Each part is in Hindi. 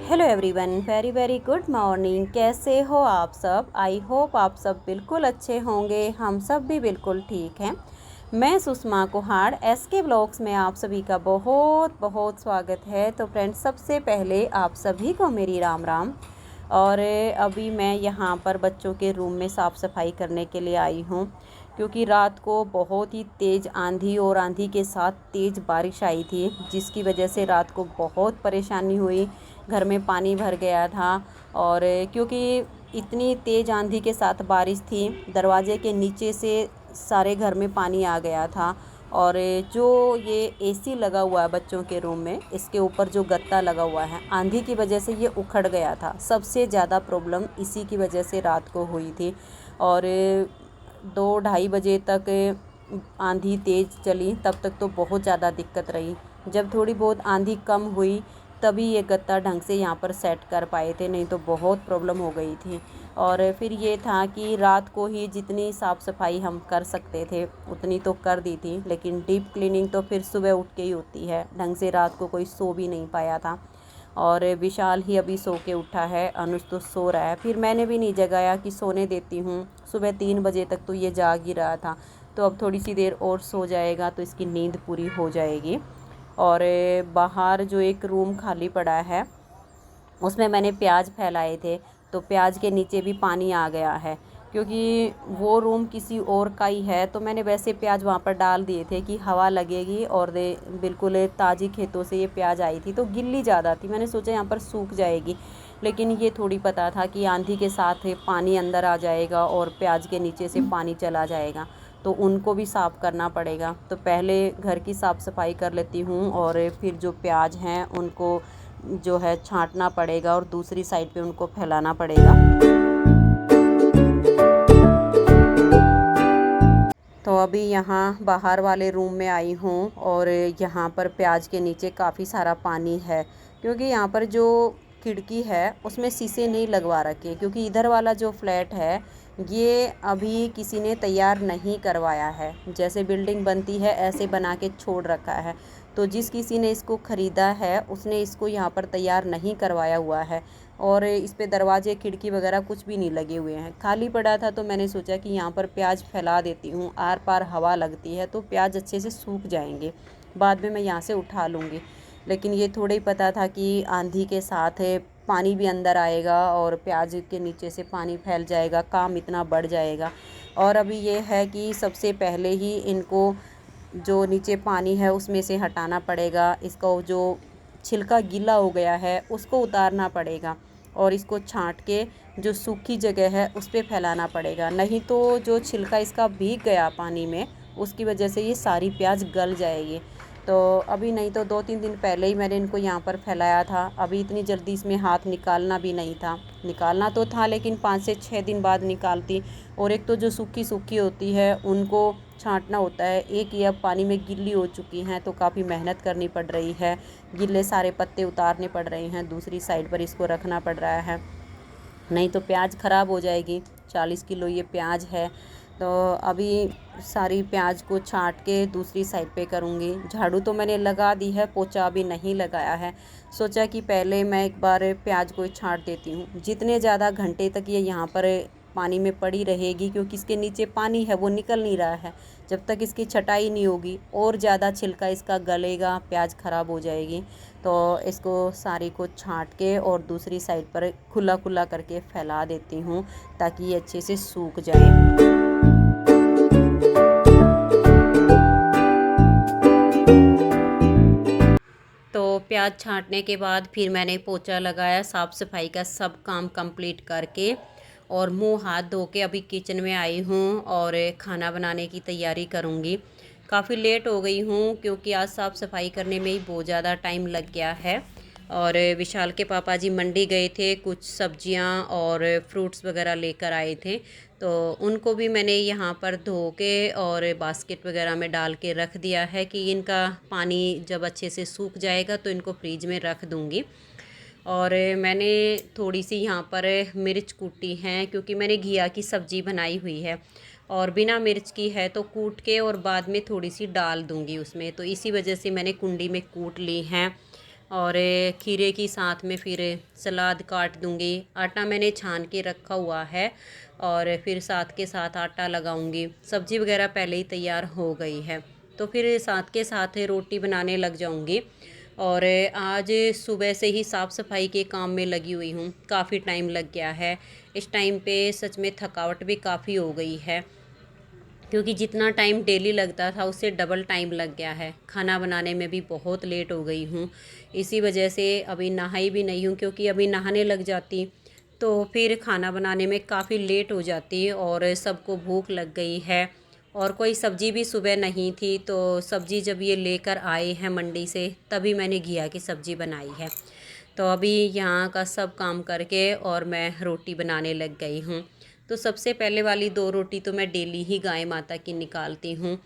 Hello everyone, very very good morning. कैसे हो आप सब? आई होप आप सब बिल्कुल अच्छे होंगे। हम सब भी बिल्कुल ठीक हैं। मैं सुषमा कुहाड़, SK ब्लॉग्स में आप सभी का बहुत बहुत स्वागत है। तो फ्रेंड्स, सबसे पहले आप सभी को मेरी राम राम। और अभी मैं यहाँ पर बच्चों के रूम में साफ़ सफाई करने के लिए आई हूँ, क्योंकि रात को बहुत ही तेज़ आंधी और आंधी के साथ तेज़ बारिश आई थी, जिसकी वजह से रात को बहुत परेशानी हुई। घर में पानी भर गया था। और क्योंकि इतनी तेज़ आंधी के साथ बारिश थी, दरवाजे के नीचे से सारे घर में पानी आ गया था। और जो ये AC लगा हुआ है बच्चों के रूम में, इसके ऊपर जो गत्ता लगा हुआ है, आंधी की वजह से ये उखड़ गया था। सबसे ज़्यादा प्रॉब्लम इसी की वजह से रात को हुई थी। और 2-2:30 बजे तक आंधी तेज़ चली, तब तक तो बहुत ज़्यादा दिक्कत रही। जब थोड़ी बहुत आंधी कम हुई तभी ये गत्ता ढंग से यहाँ पर सेट कर पाए थे, नहीं तो बहुत प्रॉब्लम हो गई थी। और फिर ये था कि रात को ही जितनी साफ़ सफाई हम कर सकते थे उतनी तो कर दी थी, लेकिन डीप क्लीनिंग तो फिर सुबह उठ के ही होती है। ढंग से रात को कोई सो भी नहीं पाया था। और विशाल ही अभी सो के उठा है, अनुज तो सो रहा है। फिर मैंने भी नहीं जगाया कि सोने देती हूँ। सुबह 3 बजे तक तो ये जाग ही रहा था, तो अब थोड़ी सी देर और सो जाएगा तो इसकी नींद पूरी हो जाएगी। और बाहर जो एक रूम खाली पड़ा है, उसमें मैंने प्याज फैलाए थे, तो प्याज के नीचे भी पानी आ गया है। क्योंकि वो रूम किसी और का ही है, तो मैंने वैसे प्याज वहाँ पर डाल दिए थे कि हवा लगेगी। और बिल्कुल ताज़ी खेतों से ये प्याज आई थी, तो गिल्ली ज़्यादा थी, मैंने सोचा यहाँ पर सूख जाएगी। लेकिन ये थोड़ी पता था कि आंधी के साथ पानी अंदर आ जाएगा और प्याज के नीचे से पानी चला जाएगा, तो उनको भी साफ़ करना पड़ेगा। तो पहले घर की साफ़ सफाई कर लेती हूँ, और फिर जो प्याज हैं उनको जो है छांटना पड़ेगा और दूसरी साइड पे उनको फैलाना पड़ेगा। तो अभी यहाँ बाहर वाले रूम में आई हूँ, और यहाँ पर प्याज के नीचे काफ़ी सारा पानी है। क्योंकि यहाँ पर जो खिड़की है उसमें शीशे नहीं लगवा रखे, क्योंकि इधर वाला जो फ्लैट है ये अभी किसी ने तैयार नहीं करवाया है। जैसे बिल्डिंग बनती है ऐसे बना के छोड़ रखा है। तो जिस किसी ने इसको ख़रीदा है उसने इसको यहाँ पर तैयार नहीं करवाया हुआ है, और इस पे दरवाजे खिड़की वगैरह कुछ भी नहीं लगे हुए हैं, खाली पड़ा था। तो मैंने सोचा कि यहाँ पर प्याज फैला देती हूँ, आर पार हवा लगती है तो प्याज अच्छे से सूख जाएंगे, बाद में मैं यहाँ से उठा लूँगी। लेकिन ये थोड़ा ही पता था कि आंधी के साथ पानी भी अंदर आएगा और प्याज के नीचे से पानी फैल जाएगा, काम इतना बढ़ जाएगा। और अभी ये है कि सबसे पहले ही इनको जो नीचे पानी है उसमें से हटाना पड़ेगा। इसका जो छिलका गीला हो गया है उसको उतारना पड़ेगा, और इसको छांट के जो सूखी जगह है उस पर फैलाना पड़ेगा। नहीं तो जो छिलका इसका भीग गया पानी में, उसकी वजह से ये सारी प्याज गल जाएगी। तो अभी नहीं तो 2-3 दिन पहले ही मैंने इनको यहाँ पर फैलाया था। अभी इतनी जल्दी इसमें हाथ निकालना भी नहीं था, निकालना तो था लेकिन 5 से 6 दिन बाद निकालती। और एक तो जो सूखी सूखी होती है उनको छांटना होता है, एक ये अब पानी में गिल्ली हो चुकी हैं तो काफ़ी मेहनत करनी पड़ रही है। गिल्ले सारे पत्ते उतारने पड़ रहे हैं, दूसरी साइड पर इसको रखना पड़ रहा है, नहीं तो प्याज ख़राब हो जाएगी। 40 किलो ये प्याज है। तो अभी सारी प्याज को छांट के दूसरी साइड पे करूँगी। झाड़ू तो मैंने लगा दी है, पोछा अभी नहीं लगाया है। सोचा कि पहले मैं एक बार प्याज को छांट देती हूँ, जितने ज़्यादा घंटे तक ये यहाँ पर पानी में पड़ी रहेगी, क्योंकि इसके नीचे पानी है वो निकल नहीं रहा है। जब तक इसकी छटाई नहीं होगी और ज़्यादा छिलका इसका गलेगा, प्याज ख़राब हो जाएगी। तो इसको सारी को छांट के और दूसरी साइड पर खुला खुला करके फैला देती हूँ, ताकि ये अच्छे से सूख जाए। तो प्याज छांटने के बाद फिर मैंने पोछा लगाया, साफ़ सफाई का सब काम कंप्लीट करके, और मुंह हाथ धो के अभी किचन में आई हूँ और खाना बनाने की तैयारी करूँगी। काफ़ी लेट हो गई हूँ क्योंकि आज साफ़ सफाई करने में ही बहुत ज़्यादा टाइम लग गया है। और विशाल के पापा जी मंडी गए थे, कुछ सब्जियां और फ्रूट्स वगैरह लेकर आए थे, तो उनको भी मैंने यहाँ पर धो के और बास्केट वगैरह में डाल के रख दिया है कि इनका पानी जब अच्छे से सूख जाएगा तो इनको फ्रीज में रख दूँगी। और मैंने थोड़ी सी यहाँ पर मिर्च कूटी हैं, क्योंकि मैंने घिया की सब्ज़ी बनाई हुई है और बिना मिर्च की है, तो कूट के और बाद में थोड़ी सी डाल दूँगी उसमें, तो इसी वजह से मैंने कुंडी में कूट ली हैं। और खीरे की साथ में फिर सलाद काट दूँगी। आटा मैंने छान के रखा हुआ है और फिर साथ के साथ आटा लगाऊँगी। सब्ज़ी वगैरह पहले ही तैयार हो गई है, तो फिर साथ के साथ रोटी बनाने लग जाऊँगी। और आज सुबह से ही साफ़ सफाई के काम में लगी हुई हूँ, काफ़ी टाइम लग गया है। इस टाइम पे सच में थकावट भी काफ़ी हो गई है, क्योंकि जितना टाइम डेली लगता था उससे डबल टाइम लग गया है। खाना बनाने में भी बहुत लेट हो गई हूँ, इसी वजह से अभी नहाई भी नहीं हूँ, क्योंकि अभी नहाने लग जाती तो फिर खाना बनाने में काफ़ी लेट हो जाती और सबको भूख लग गई है। और कोई सब्ज़ी भी सुबह नहीं थी, तो सब्ज़ी जब ये लेकर आए हैं मंडी से तभी मैंने घिया की सब्ज़ी बनाई है। तो अभी यहाँ का सब काम करके और मैं रोटी बनाने लग गई हूँ। तो सबसे पहले वाली 2 रोटी तो मैं डेली ही गाय माता की निकालती हूँ,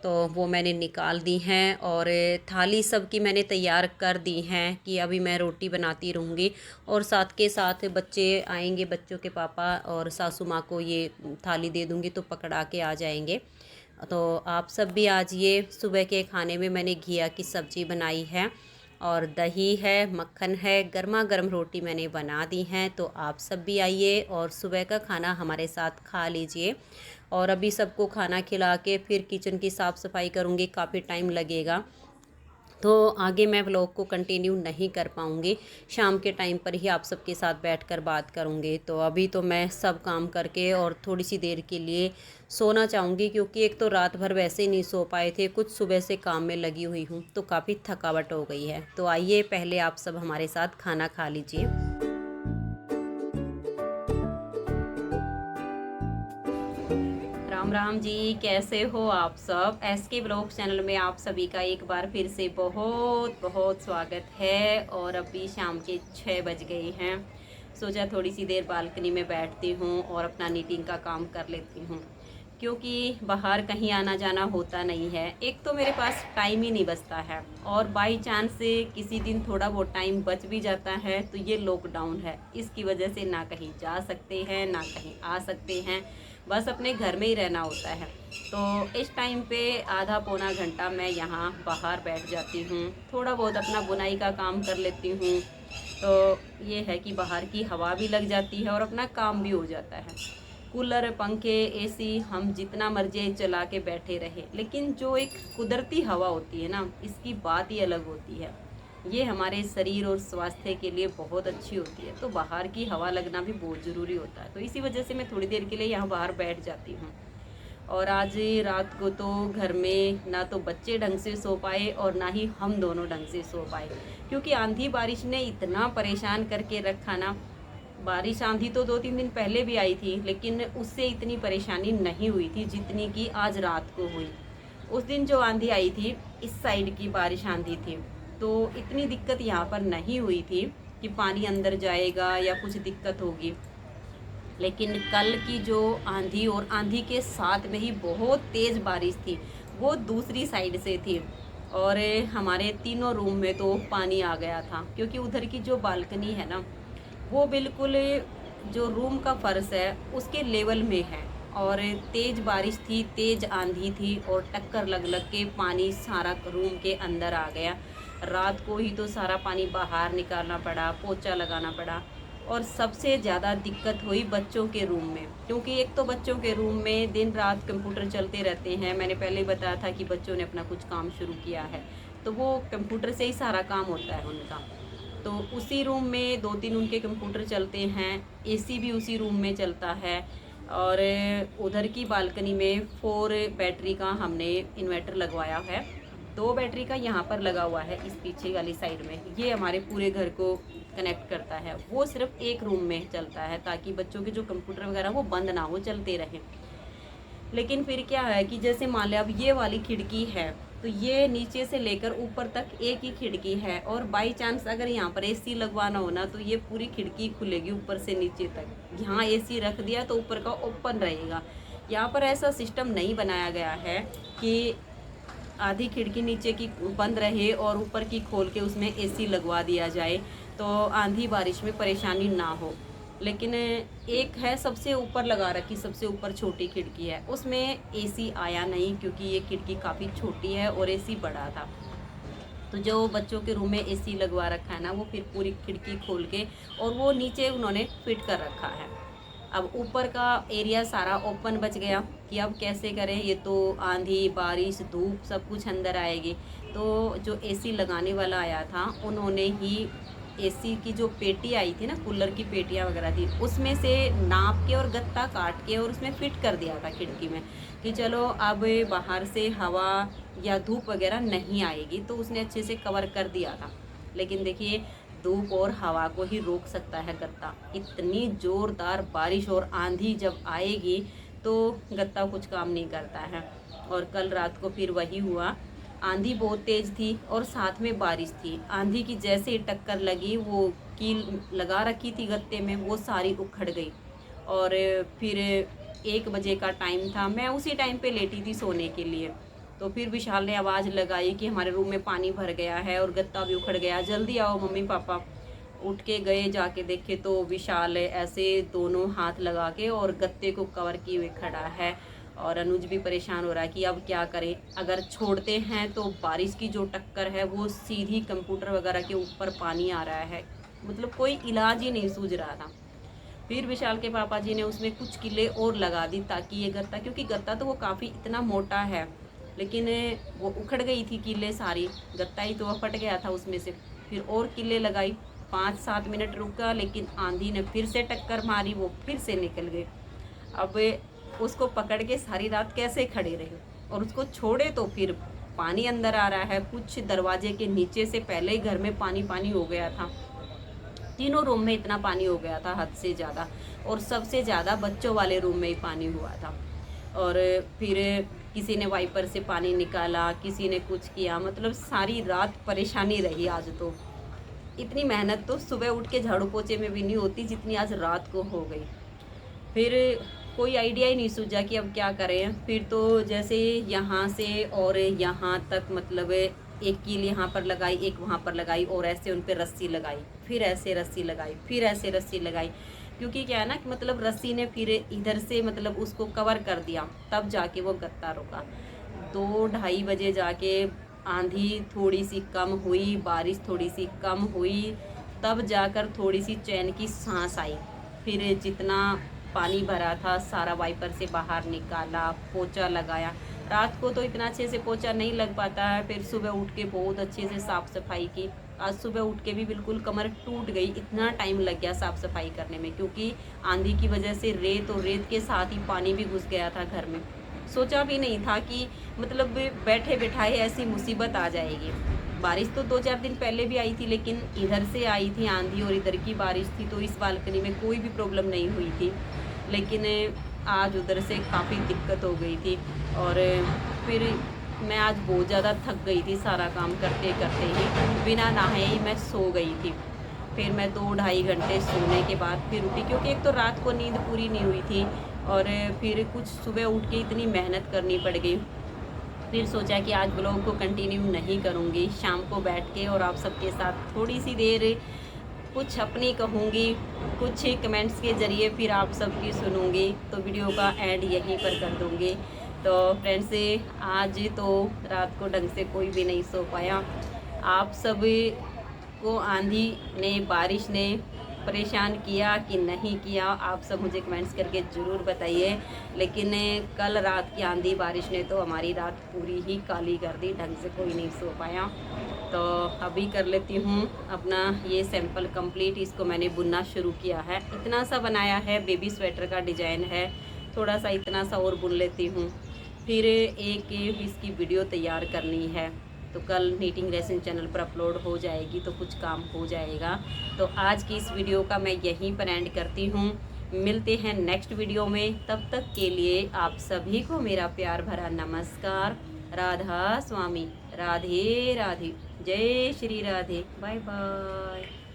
तो वो मैंने निकाल दी हैं। और थाली सब की मैंने तैयार कर दी हैं कि अभी मैं रोटी बनाती रहूँगी और साथ के साथ बच्चे आएंगे, बच्चों के पापा और सासू माँ को ये थाली दे दूँगी तो पकड़ा के आ जाएंगे। तो आप सब भी आज ये सुबह के खाने में मैंने घिया की सब्ज़ी बनाई है और दही है, मक्खन है, गर्मा गर्म रोटी मैंने बना दी हैं। तो आप सब भी आइए और सुबह का खाना हमारे साथ खा लीजिए। और अभी सबको खाना खिला के फिर किचन की साफ़ सफाई करूँगी, काफ़ी टाइम लगेगा, तो आगे मैं व्लॉग को कंटिन्यू नहीं कर पाऊँगी। शाम के टाइम पर ही आप सबके साथ बैठकर बात करूँगी। तो अभी तो मैं सब काम करके और थोड़ी सी देर के लिए सोना चाहूँगी, क्योंकि एक तो रात भर वैसे ही नहीं सो पाए थे, कुछ सुबह से काम में लगी हुई हूँ, तो काफ़ी थकावट हो गई है। तो आइए पहले आप सब हमारे साथ खाना खा लीजिए। राम राम जी, कैसे हो आप सब। SK ब्लॉग चैनल में आप सभी का एक बार फिर से बहुत बहुत स्वागत है। और अभी शाम के 6 बज गए हैं। सोचा थोड़ी सी देर बालकनी में बैठती हूँ और अपना नीटिंग का काम कर लेती हूँ, क्योंकि बाहर कहीं आना जाना होता नहीं है। एक तो मेरे पास टाइम ही नहीं बचता है, और बाई चांस से किसी दिन थोड़ा बहुत टाइम बच भी जाता है तो ये लॉकडाउन है, इसकी वजह से ना कहीं जा सकते हैं ना कहीं आ सकते हैं, बस अपने घर में ही रहना होता है। तो इस टाइम पे आधा पौना घंटा मैं यहाँ बाहर बैठ जाती हूँ, थोड़ा बहुत अपना बुनाई का काम कर लेती हूँ। तो ये है कि बाहर की हवा भी लग जाती है और अपना काम भी हो जाता है। कूलर, पंखे, एसी हम जितना मर्जी चला के बैठे रहे, लेकिन जो एक कुदरती हवा होती है ना, इसकी बात ही अलग होती है। ये हमारे शरीर और स्वास्थ्य के लिए बहुत अच्छी होती है। तो बाहर की हवा लगना भी बहुत ज़रूरी होता है। तो इसी वजह से मैं थोड़ी देर के लिए यहाँ बाहर बैठ जाती हूँ। और आज रात को तो घर में ना तो बच्चे ढंग से सो पाए और ना ही हम दोनों ढंग से सो पाए, क्योंकि आंधी बारिश ने इतना परेशान करके रखा ना। बारिश आंधी तो 2-3 दिन पहले भी आई थी, लेकिन उससे इतनी परेशानी नहीं हुई थी जितनी कि आज रात को हुई। उस दिन जो आंधी आई थी, इस साइड की बारिश आंधी थी, तो इतनी दिक्कत यहाँ पर नहीं हुई थी कि पानी अंदर जाएगा या कुछ दिक्कत होगी। लेकिन कल की जो आंधी और आंधी के साथ में ही बहुत तेज़ बारिश थी, वो दूसरी साइड से थी। और हमारे तीनों रूम में तो पानी आ गया था, क्योंकि उधर की जो बालकनी है ना, वो बिल्कुल जो रूम का फर्श है उसके लेवल में है। और तेज़ बारिश थी, तेज़ आंधी थी और टक्कर लग लग के पानी सारा रूम के अंदर आ गया। रात को ही तो सारा पानी बाहर निकालना पड़ा, पोछा लगाना पड़ा। और सबसे ज़्यादा दिक्कत हुई बच्चों के रूम में, क्योंकि एक तो बच्चों के रूम में दिन रात कंप्यूटर चलते रहते हैं। मैंने पहले ही बताया था कि बच्चों ने अपना कुछ काम शुरू किया है, तो वो कंप्यूटर से ही सारा काम होता है उनका। तो उसी रूम में 2-3 उनके कंप्यूटर चलते हैं, एसी भी उसी रूम में चलता है। और उधर की बालकनी में 4 बैटरी का हमने इन्वर्टर लगवाया है। 2 बैटरी का यहाँ पर लगा हुआ है इस पीछे वाली साइड में, ये हमारे पूरे घर को कनेक्ट करता है। वो सिर्फ एक रूम में चलता है, ताकि बच्चों के जो कंप्यूटर वगैरह वो बंद ना हो, चलते रहें। लेकिन फिर क्या है कि जैसे मान लिया अब ये वाली खिड़की है, तो ये नीचे से लेकर ऊपर तक एक ही खिड़की है, और बाई चांस अगर यहाँ पर एसी लगवाना हो ना, तो ये पूरी खिड़की खुलेगी ऊपर से नीचे तक। यहाँ एसी रख दिया तो ऊपर का ओपन रहेगा। यहाँ पर ऐसा सिस्टम नहीं बनाया गया है कि आधी खिड़की नीचे की बंद रहे और ऊपर की खोल के उसमें एसी लगवा दिया जाए, तो आंधी बारिश में परेशानी ना हो। लेकिन एक है सबसे ऊपर लगा रखी, सबसे ऊपर छोटी खिड़की है, उसमें एसी आया नहीं, क्योंकि ये खिड़की काफ़ी छोटी है और एसी बड़ा था। तो तो जो बच्चों के रूम में एसी लगवा रखा है ना, वो फिर पूरी खिड़की खोल के और वो नीचे उन्होंने फिट कर रखा है। अब ऊपर का एरिया सारा ओपन बच गया कि अब कैसे करें, ये तो आंधी बारिश धूप सब कुछ अंदर आएगी। तो जो एसी लगाने वाला आया था उन्होंने ही एसी की जो पेटी आई थी ना, कूलर की पेटियाँ वगैरह थी, उसमें से नाप के और गत्ता काट के और उसमें फिट कर दिया था खिड़की में कि चलो अब बाहर से हवा या धूप वगैरह नहीं आएगी, तो उसने अच्छे से कवर कर दिया था। लेकिन देखिए धूप और हवा को ही रोक सकता है गत्ता। इतनी ज़ोरदार बारिश और आंधी जब आएगी तो गत्ता कुछ काम नहीं करता है। और कल रात को फिर वही हुआ, आंधी बहुत तेज़ थी और साथ में बारिश थी। आंधी की जैसे ही टक्कर लगी, वो कील लगा रखी थी गत्ते में, वो सारी उखड़ गई। और फिर 1 बजे का टाइम था, मैं उसी टाइम पे लेटी थी सोने के लिए। तो फिर विशाल ने आवाज़ लगाई कि हमारे रूम में पानी भर गया है और गत्ता भी उखड़ गया, जल्दी आओ मम्मी पापा। उठ के गए, जाके देखे तो विशाल ऐसे दोनों हाथ लगा के और गत्ते को कवर किए हुए खड़ा है। और अनुज भी परेशान हो रहा है कि अब क्या करें, अगर छोड़ते हैं तो बारिश की जो टक्कर है वो सीधी कंप्यूटर वगैरह के ऊपर पानी आ रहा है, मतलब कोई इलाज ही नहीं सूझ रहा था। फिर विशाल के पापा जी ने उसमें कुछ किले और लगा दी ताकि ये गत्ता, क्योंकि गत्ता तो वो काफ़ी इतना मोटा है, लेकिन वो उखड़ गई थी किले सारी, गत्ता ही तो फट गया था उसमें से। फिर और किले लगाई, 5-7 मिनट रुका, लेकिन आंधी ने फिर से टक्कर मारी, वो फिर से निकल गए। अब उसको पकड़ के सारी रात कैसे खड़े रहे, और उसको छोड़े तो फिर पानी अंदर आ रहा है। कुछ दरवाजे के नीचे से पहले ही घर में पानी पानी हो गया था, तीनों रूम में इतना पानी हो गया था हद से ज़्यादा, और सबसे ज़्यादा बच्चों वाले रूम में ही पानी हुआ था। और फिर किसी ने वाइपर से पानी निकाला, किसी ने कुछ किया, मतलब सारी रात परेशानी रही आज तो। इतनी मेहनत तो सुबह उठ के झाड़ू पोछे में भी नहीं होती जितनी आज रात को हो गई। फिर कोई आइडिया ही नहीं सूझा कि अब क्या करें। फिर तो जैसे यहाँ से और यहाँ तक, मतलब एक कील यहाँ पर लगाई, एक वहाँ पर लगाई, और ऐसे उन पर रस्सी लगाई, फिर ऐसे रस्सी लगाई, फिर ऐसे रस्सी लगाई, क्योंकि क्या है ना कि मतलब रस्सी ने फिर इधर से मतलब उसको कवर कर दिया, तब जाके वो गत्ता रुका। 2-2:30 बजे जाके आंधी थोड़ी सी कम हुई, बारिश थोड़ी सी कम हुई, तब जाकर थोड़ी सी चैन की सांस आई। फिर जितना पानी भरा था सारा वाइपर से बाहर निकाला, पोछा लगाया। रात को तो इतना अच्छे से पोछा नहीं लग पाता है, फिर सुबह उठ के बहुत अच्छे से साफ़ सफाई की। आज सुबह उठ के भी बिल्कुल कमर टूट गई, इतना टाइम लग गया साफ़ सफाई करने में, क्योंकि आंधी की वजह से रेत और रेत के साथ ही पानी भी घुस गया था घर में। सोचा भी नहीं था कि मतलब बैठे बैठाए ऐसी मुसीबत आ जाएगी। बारिश तो 2-4 दिन पहले भी आई थी, लेकिन इधर से आई थी आंधी और इधर की बारिश थी, तो इस बालकनी में कोई भी प्रॉब्लम नहीं हुई थी। लेकिन आज उधर से काफ़ी दिक्कत हो गई थी। और फिर मैं आज बहुत ज़्यादा थक गई थी, सारा काम करते करते ही बिना नहाए ही मैं सो गई थी। फिर मैं 2-2.5 घंटे सोने के बाद फिर उठी, क्योंकि एक तो रात को नींद पूरी नहीं हुई थी, और फिर कुछ सुबह उठ के इतनी मेहनत करनी पड़ गई। फिर सोचा कि आज ब्लॉग को कंटिन्यू नहीं करूँगी, शाम को बैठ के और आप सबके साथ थोड़ी सी देर कुछ अपनी कहूँगी, कुछ कमेंट्स के ज़रिए फिर आप सबकी सुनूँगी, तो वीडियो का एंड यहीं पर कर दूँगी। तो फ्रेंड्स, आज तो रात को ढंग से कोई भी नहीं सो पाया। आप सब को आंधी ने, बारिश ने परेशान किया कि नहीं किया, आप सब मुझे कमेंट्स करके ज़रूर बताइए। लेकिन कल रात की आंधी बारिश ने तो हमारी रात पूरी ही काली कर दी, ढंग से कोई नहीं सो पाया। तो अभी कर लेती हूँ अपना ये सैंपल कंप्लीट। इसको मैंने बुनना शुरू किया है, इतना सा बनाया है, बेबी स्वेटर का डिज़ाइन है, थोड़ा सा इतना सा और बुन लेती हूँ। फिर एक इसकी वीडियो तैयार करनी है, तो कल नीटिंग लेसन चैनल पर अपलोड हो जाएगी, तो कुछ काम हो जाएगा। तो आज की इस वीडियो का मैं यहीं पर एंड करती हूँ। मिलते हैं नेक्स्ट वीडियो में, तब तक के लिए आप सभी को मेरा प्यार भरा नमस्कार। राधा स्वामी, राधे राधे, जय श्री राधे, बाय बाय।